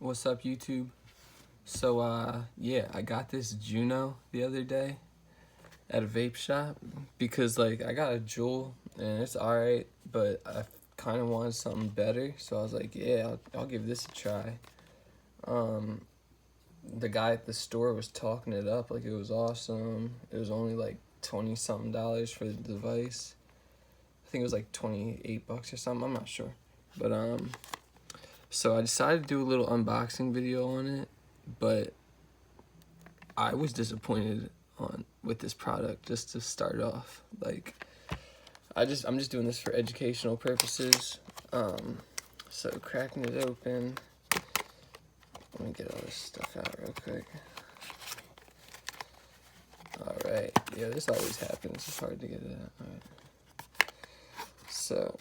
What's up, YouTube? So, yeah, I got this Juno the other day at a vape shop because, like, I got a Juul and it's alright, but I kind of wanted something better, so I was like, yeah, I'll give this a try. The guy at the store was talking it up like it was awesome. It was only like $20-something for the device. I think it was like 28 bucks or something, I'm not sure. But, so I decided to do a little unboxing video on it, but I was disappointed with this product just to start off. Like, I'm just doing this for educational purposes. So cracking it open. Let me get all this stuff out real quick. Alright, yeah, this always happens. It's hard to get it out. Alright. So,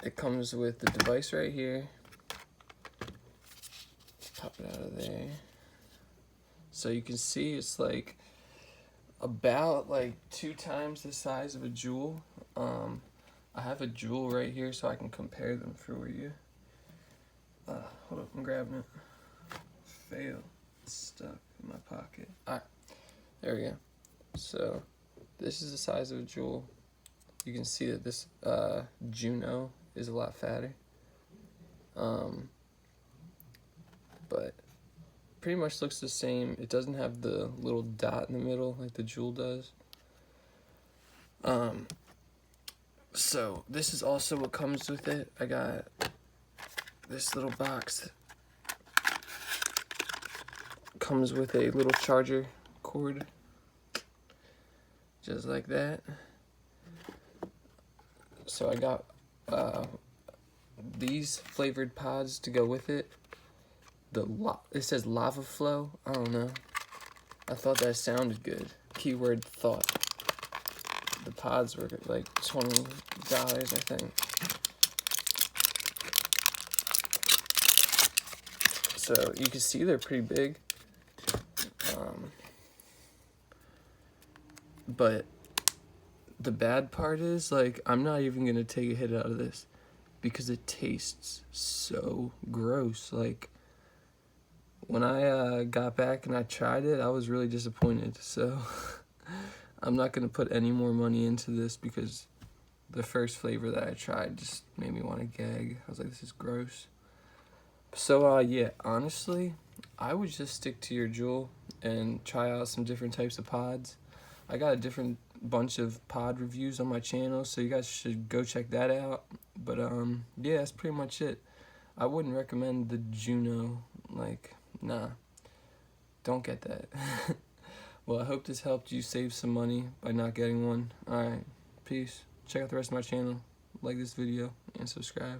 it comes with the device right here. Pop it out of there. So you can see it's like about like 2 times the size of a Juul. I have a Juul right here so I can compare them for you. Hold up, I'm grabbing it. Fail. It's stuck in my pocket. Alright, there we go. So this is the size of a Juul. You can see that this Juno is a lot fatter. But pretty much looks the same. It doesn't have the little dot in the middle like the Juul does. So this is also what comes with it. I got this little box. Comes with a little charger cord, just like that. So I got these flavored pods to go with it. It says lava flow. I don't know. I thought that sounded good. Keyword thought. The pods were like $20, I think. So you can see they're pretty big. But the bad part is, like, I'm not even gonna take a hit out of this because it tastes so gross. Like, when I got back and I tried it, I was really disappointed. So I'm not gonna put any more money into this because the first flavor that I tried just made me want to gag. I was like, this is gross. So yeah, honestly, I would just stick to your Juul and try out some different types of pods. I got a different bunch of pod reviews on my channel, so you guys should go check that out. But yeah, that's pretty much it. I wouldn't recommend the Juno. Like, nah, don't get that. Well, I hope this helped you save some money by not getting one. Alright, peace. Check out the rest of my channel, like this video, and subscribe.